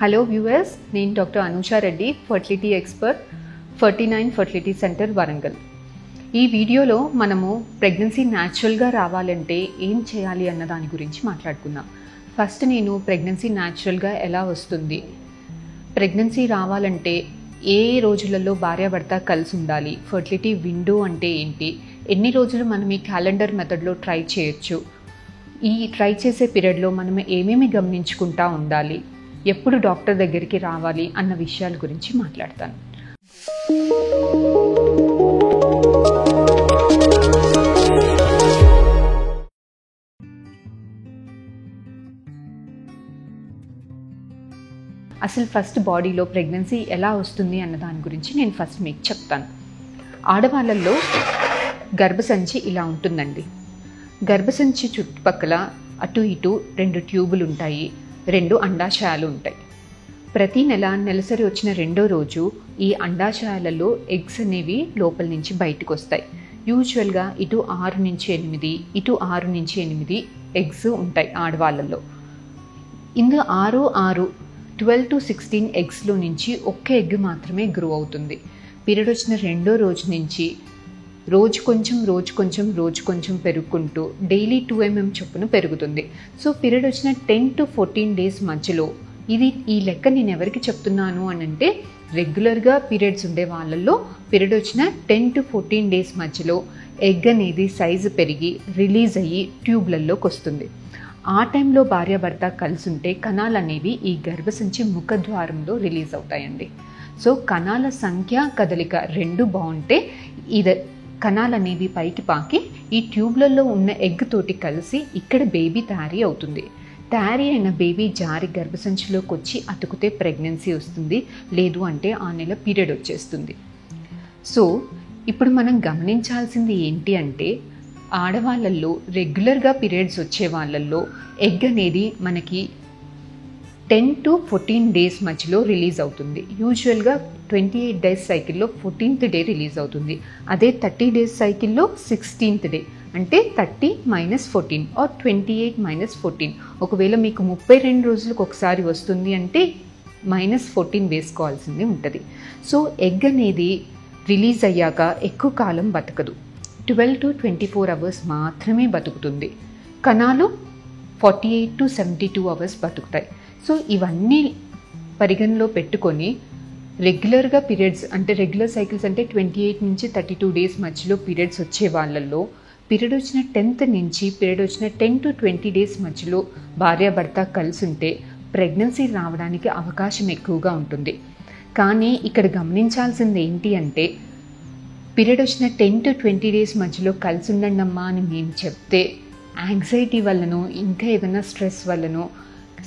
Hello viewers, నేను doctor Anusha Reddy, fertility expert, 49 fertility centre Warangal. ఈ వీడియోలో మనము ప్రెగ్నెన్సీ న్యాచురల్గా రావాలంటే ఏం చేయాలి అన్న దాని గురించి మాట్లాడుకుందాం. ఫస్ట్ నేను ప్రెగ్నెన్సీ న్యాచురల్గా ఎలా వస్తుంది, ప్రెగ్నెన్సీ రావాలంటే ఏ రోజులలో భార్యాభర్త కలిసి ఉండాలి, ఫర్టిలిటీ విండో అంటే ఏంటి, ఎన్ని రోజులు మనం ఈ క్యాలెండర్ మెథడ్లో ట్రై చేయొచ్చు, ఈ ట్రై చేసే పీరియడ్లో మనం ఏమేమి గమనించుకుంటూ ఉండాలి, ఎప్పుడు డాక్టర్ దగ్గరికి రావాలి అన్న విషయాల గురించి మాట్లాడతాను. అసలు ఫస్ట్ బాడీలో ప్రెగ్నెన్సీ ఎలా వస్తుంది అన్న దాని గురించి నేను ఫస్ట్ మీకు చెప్తాను. ఆడవాళ్ళల్లో గర్భసంచి ఇలా ఉంటుందండి. గర్భసంచి చుట్టుపక్కల అటు ఇటు 2 ట్యూబులు ఉంటాయి, 2 అండాశయాలు ఉంటాయి. ప్రతి నెలసరి వచ్చిన 2వ రోజు ఈ అండాశయాలలో ఎగ్స్ అనేవి లోపల నుంచి బయటకు వస్తాయి. యూజువల్గా ఇటు 6 నుంచి 8, ఇటు 6 నుంచి 8 ఎగ్స్ ఉంటాయి ఆడవాళ్ళల్లో. ఇందులో 12 to 16 ఎగ్స్లో నుంచి ఒక్క ఎగ్ మాత్రమే గ్రో అవుతుంది. పీరియడ్ వచ్చిన 2వ రోజు నుంచి రోజు కొంచెం పెరుగుకుంటూ డైలీ 2 mm చొప్పున పెరుగుతుంది. సో పీరియడ్ వచ్చిన 10 to 14 days మధ్యలో ఈ లెక్క నేను ఎవరికి చెప్తున్నాను అని అంటే, రెగ్యులర్గా పీరియడ్స్ ఉండే వాళ్ళల్లో పీరియడ్ వచ్చిన 10 to 14 days మధ్యలో ఎగ్ అనేది సైజు పెరిగి రిలీజ్ అయ్యి ట్యూబ్లలోకి వస్తుంది. ఆ టైంలో భార్యాభర్త కలిసి ఉంటే కణాలు అనేవి ఈ గర్భసంచి ముఖద్వారంలో రిలీజ్ అవుతాయండి. సో కణాల సంఖ్య, కదలిక 2 బాగుంటే కణాలు అనేవి పైకి పాకి ఈ ట్యూబ్లలో ఉన్న ఎగ్ తోటి కలిసి ఇక్కడ బేబీ తయారీ అవుతుంది. తయారీ అయిన బేబీ జారి గర్భసంచిలోకి వచ్చి అతుకుతే ప్రెగ్నెన్సీ వస్తుంది, లేదు అంటే ఆ నెల పీరియడ్ వచ్చేస్తుంది. సో ఇప్పుడు మనం గమనించాల్సింది ఏంటి అంటే, ఆడవాళ్ళల్లో రెగ్యులర్గా పీరియడ్స్ వచ్చే వాళ్ళల్లో ఎగ్ అనేది మనకి 10 to 14 days మధ్యలో రిలీజ్ అవుతుంది. యూజువల్గా 28 days సైకిల్లో 14th day రిలీజ్ అవుతుంది. అదే 30 days సైకిల్లో 16th day, అంటే 30 - 14 ఆర్ 28 - 14. ఒకవేళ మీకు 32 రోజులకు ఒకసారి వస్తుంది అంటే -14 వేసుకోవాల్సింది ఉంటుంది. సో ఎగ్ అనేది రిలీజ్ అయ్యాక ఎక్కువ కాలం బతకదు, 12 to 24 hours మాత్రమే బతుకుతుంది. కణాలు 48 to 72 hours బతుకుతాయి. సో ఇవన్నీ పరిగణలో పెట్టుకొని రెగ్యులర్గా పీరియడ్స్ అంటే రెగ్యులర్ సైకిల్స్ అంటే 28 నుంచి 32 days మధ్యలో పీరియడ్స్ వచ్చే వాళ్ళల్లో పీరియడ్ వచ్చిన 10th నుంచి పీరియడ్ వచ్చిన 10 to 20 days మధ్యలో భార్యాభర్త కలిసి ఉంటే ప్రెగ్నెన్సీ రావడానికి అవకాశం ఎక్కువగా ఉంటుంది. కానీ ఇక్కడ గమనించాల్సింది ఏంటి అంటే, పీరియడ్ వచ్చిన 10 to 20 days మధ్యలో కలిసి ఉండండి అమ్మా అని మేము చెప్తే యాంగ్జైటీ వల్లనో ఇంకా ఏదైనా స్ట్రెస్ వల్లనో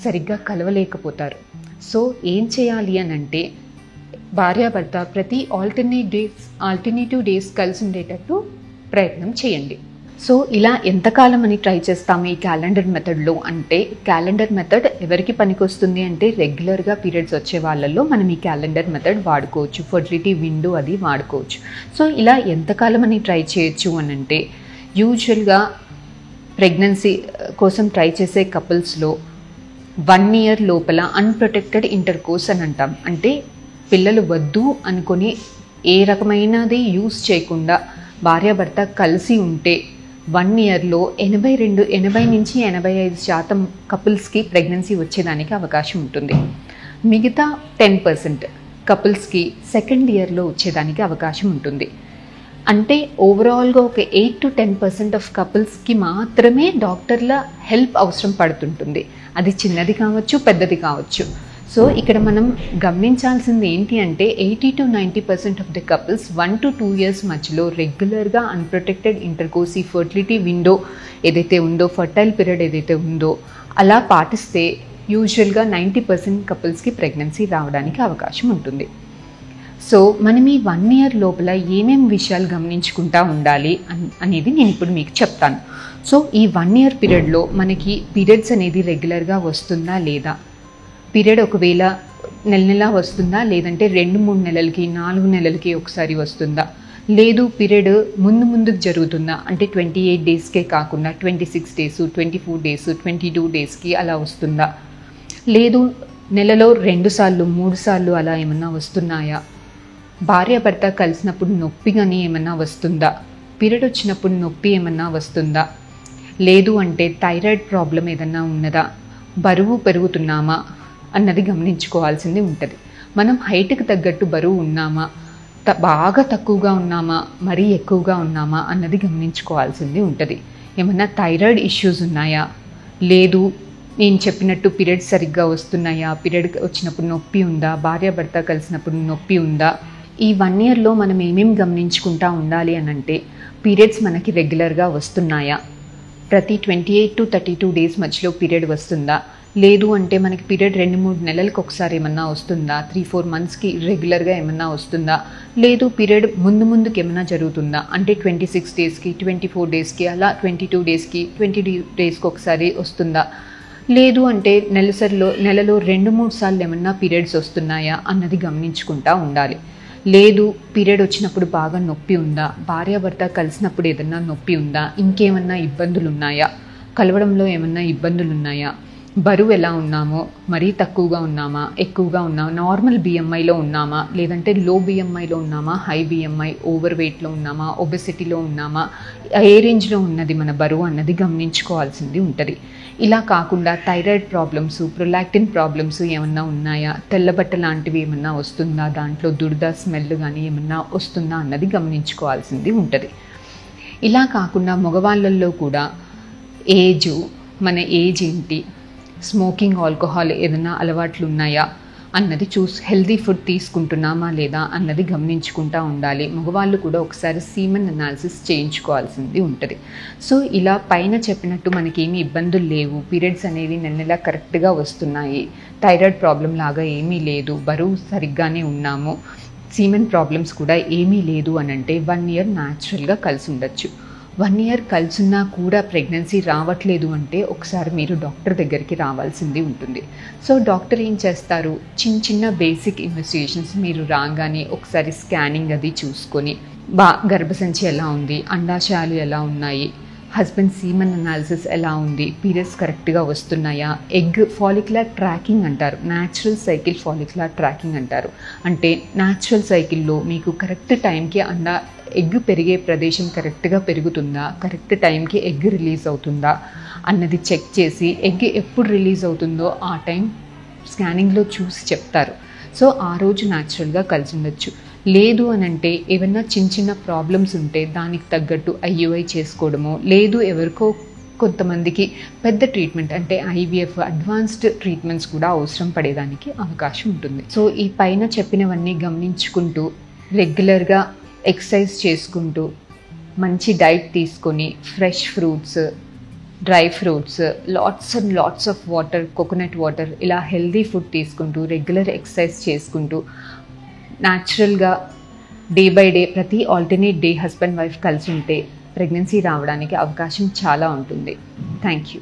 సరిగ్గా కలవలేకపోతారు. సో ఏం చేయాలి అని అంటే, భార్యాభర్త ప్రతి ఆల్టర్నేటివ్ డేస్ కలిసి ఉండేటట్టు ప్రయత్నం చేయండి. సో ఇలా ఎంతకాలం అని ట్రై చేస్తాము ఈ క్యాలెండర్ మెథడ్లో అంటే, క్యాలెండర్ మెథడ్ ఎవరికి పనికొస్తుంది అంటే రెగ్యులర్గా పీరియడ్స్ వచ్చే వాళ్ళల్లో మనం ఈ క్యాలెండర్ మెథడ్ వాడుకోవచ్చు, ఫర్టిలిటీ విండో అది వాడుకోవచ్చు. సో ఇలా ఎంతకాలం అని ట్రై చేయొచ్చు అని అంటే, యూజువల్గా ప్రెగ్నెన్సీ కోసం ట్రై చేసే కపుల్స్లో 1 year లోపల అన్ప్రొటెక్టెడ్ ఇంటర్కోర్స్ అని అంటాం. అంటే పిల్లలు వద్దు అనుకొని ఏ రకమైనది యూస్ చేయకుండా భార్యాభర్త కలిసి ఉంటే 1 yearలో 80 నుంచి 85% కపుల్స్కి ప్రెగ్నెన్సీ వచ్చేదానికి అవకాశం ఉంటుంది. మిగతా 10% కపుల్స్కి 2nd yearలో వచ్చేదానికి అవకాశం ఉంటుంది. అంటే ఓవరాల్గా ఒక 8 to 10% ఆఫ్ కపుల్స్కి మాత్రమే డాక్టర్ల హెల్ప్ అవసరం పడుతుంటుంది. అది చిన్నది కావచ్చు, పెద్దది కావచ్చు. సో ఇక్కడ మనం గమనించాల్సింది ఏంటి అంటే, 80 to 90% of the couples 1 to 2 years మధ్యలో రెగ్యులర్గా అన్ప్రొటెక్టెడ్ ఇంటర్కోర్స్, ఈ ఫర్టిలిటీ విండో ఏదైతే ఉందో, ఫర్టైల్ పీరియడ్ ఏదైతే ఉందో అలా పాటిస్తే యూజువల్గా 90% కపుల్స్కి ప్రెగ్నెన్సీ రావడానికి అవకాశం ఉంటుంది. సో మనం ఈ 1 year లోపల ఏమేమి విషయాలు గమనించుకుంటూ ఉండాలి అనేది నేను ఇప్పుడు మీకు చెప్తాను. సో ఈ 1 year పీరియడ్లో మనకి పీరియడ్స్ అనేది రెగ్యులర్గా వస్తుందా లేదా, పీరియడ్ ఒకవేళ నెల వస్తుందా, లేదంటే 2-3 నెలలకి 4 నెలలకి ఒకసారి వస్తుందా, లేదు పీరియడ్ ముందుకు జరుగుతుందా అంటే 28 daysకే కాకుండా 26 days, 24 days, 22 daysకి అలా వస్తుందా, లేదు నెలలో 2 సార్లు 3 సార్లు అలా ఏమన్నా వస్తున్నాయా? భార్యాభర్త కలిసినప్పుడు నొప్పి కానీ ఏమన్నా వస్తుందా? పీరియడ్ వచ్చినప్పుడు నొప్పి ఏమన్నా వస్తుందా? లేదు అంటే థైరాయిడ్ ప్రాబ్లం ఏదన్నా ఉన్నదా? బరువు పెరుగుతున్నామా అన్నది గమనించుకోవాల్సింది ఉంటుంది. మనం హైట్కి తగ్గట్టు బరువు ఉన్నామా, బాగా తక్కువగా ఉన్నామా, మరీ ఎక్కువగా ఉన్నామా అన్నది గమనించుకోవాల్సింది ఉంటుంది. ఏమన్నా థైరాయిడ్ ఇష్యూస్ ఉన్నాయా? లేదు నేను చెప్పినట్టు పీరియడ్స్ సరిగ్గా వస్తున్నాయా? పీరియడ్ వచ్చినప్పుడు నొప్పి ఉందా? భార్యాభర్త కలిసినప్పుడు నొప్పి ఉందా? ఈ 1 ఇయర్లో మనం ఏమేమి గమనించుకుంటా ఉండాలి అని అంటే, పీరియడ్స్ మనకి రెగ్యులర్గా వస్తున్నాయా? ప్రతి 28 to 32 డేస్ మధ్యలో పీరియడ్ వస్తుందా? లేదు అంటే మనకి పీరియడ్ 2-3 నెలలకు ఒకసారి ఏమన్నా వస్తుందా? 3-4 మంత్స్కి రెగ్యులర్గా ఏమన్నా వస్తుందా? లేదు పీరియడ్ ముందుకి ఏమన్నా జరుగుతుందా? అంటే 26 డేస్కి, 24 డేస్కి, అలా 22 డేస్కి, 20 డేస్కి ఒకసారి వస్తుందా? లేదు అంటే నెలలో 2-3 సార్లు ఏమన్నా పీరియడ్స్ వస్తున్నాయా అన్నది గమనించుకుంటా ఉండాలి. లేదు పీరియడ్ వచ్చినప్పుడు బాగా నొప్పి ఉందా? భార్యాభర్త కలిసినప్పుడు ఏదన్నా నొప్పి ఉందా? ఇంకేమన్నా ఇబ్బందులు ఉన్నాయా? కలవడంలో ఏమన్నా ఇబ్బందులు ఉన్నాయా? బరువు ఎలా ఉన్నామో, మరీ తక్కువగా ఉన్నామా, ఎక్కువగా ఉన్నామా, నార్మల్ బిఎంఐలో ఉన్నామా, లేదంటే లో బిఎంఐలో ఉన్నామా, హై బిఎంఐ, ఓవర్ వెయిట్లో ఉన్నామా, ఒబెసిటీలో ఉన్నామా, ఏ రేంజ్లో ఉన్నది మన బరువు అన్నది గమనించుకోవాల్సింది ఉంటుంది. ఇలా కాకుండా థైరాయిడ్ ప్రాబ్లమ్స్, ప్రొలాక్టిన్ ప్రాబ్లమ్స్ ఏమన్నా ఉన్నాయా? తెల్లబట్ట లాంటివి ఏమన్నా వస్తుందా? దాంట్లో దురద స్మెల్ కానీ ఏమన్నా వస్తుందా అన్నది గమనించుకోవాల్సింది ఉంటుంది. ఇలా కాకుండా మగవాళ్ళల్లో కూడా మన ఏజ్ ఏంటి, స్మోకింగ్, ఆల్కహాల్ ఏదైనా అలవాట్లు ఉన్నాయా అన్నది హెల్దీ ఫుడ్ తీసుకుంటున్నామా లేదా అన్నది గమనించుకుంటూ ఉండాలి. మగవాళ్ళు కూడా ఒకసారి సీమెన్ అనాలిసిస్ చేయించుకోవాల్సింది ఉంటుంది. సో ఇలా పైన చెప్పినట్టు మనకేమీ ఇబ్బందులు లేవు, పీరియడ్స్ అనేవి నెల కరెక్ట్గా వస్తున్నాయి, థైరాయిడ్ ప్రాబ్లం లాగా ఏమీ లేదు, బరువు సరిగ్గానే ఉన్నాము, సీమెన్ ప్రాబ్లమ్స్ కూడా ఏమీ లేదు అని అంటే 1 ఇయర్ న్యాచురల్గా కలిసి ఉండొచ్చు. 1 ఇయర్ కలిసిన్నా కూడా ప్రెగ్నెన్సీ రావట్లేదు అంటే ఒకసారి మీరు డాక్టర్ దగ్గరికి రావాల్సింది ఉంటుంది. సో డాక్టర్ ఏం చేస్తారు, చిన్న బేసిక్ ఇన్వెస్టిగేషన్స్ మీరు రాగానే ఒకసారి స్కానింగ్ అది చూసుకొని, గర్భసంచి ఎలా ఉంది, అండాశయాలు ఎలా ఉన్నాయి, హస్బెండ్ సీమన్ అనాలిసిస్ ఎలా ఉంది, పీరియడ్స్ కరెక్ట్గా వస్తున్నాయా, ఎగ్ ఫాలిక్యులర్ ట్రాకింగ్ అంటారు, న్యాచురల్ సైకిల్ ఫాలిక్యులర్ ట్రాకింగ్ అంటారు. అంటే న్యాచురల్ సైకిల్లో మీకు కరెక్ట్ టైంకి ఎగ్ పెరిగే ప్రదేశం కరెక్ట్గా పెరుగుతుందా, కరెక్ట్ టైంకి ఎగ్ రిలీజ్ అవుతుందా అన్నది చెక్ చేసి, ఎగ్ ఎప్పుడు రిలీజ్ అవుతుందో ఆ టైం స్కానింగ్లో చూసి చెప్తారు. సో ఆ రోజు న్యాచురల్గా కలిసి ఉండొచ్చు. లేదు అని అంటే ఏమన్నా చిన్న ప్రాబ్లమ్స్ ఉంటే దానికి తగ్గట్టు IUI చేసుకోవడమో, లేదు ఎవరికో కొంతమందికి పెద్ద ట్రీట్మెంట్ అంటే IVF అడ్వాన్స్డ్ ట్రీట్మెంట్స్ కూడా అవసరం పడేదానికి అవకాశం ఉంటుంది. సో ఈ పైన చెప్పినవన్నీ గమనించుకుంటూ, రెగ్యులర్గా ఎక్సర్సైజ్ చేసుకుంటూ, మంచి డైట్ తీసుకొని, fresh fruits, dry fruits, lots of water, coconut water, ఇలా హెల్దీ ఫుడ్ తీసుకుంటూ, రెగ్యులర్ ఎక్సర్సైజ్ చేసుకుంటూ, న్యాచురల్గా డే బై డే ప్రతి ఆల్టర్నేట్ డే హస్బెండ్ వైఫ్ కలిసి ఉంటే ప్రెగ్నెన్సీ రావడానికి అవకాశం చాలా ఉంటుంది. Thank you.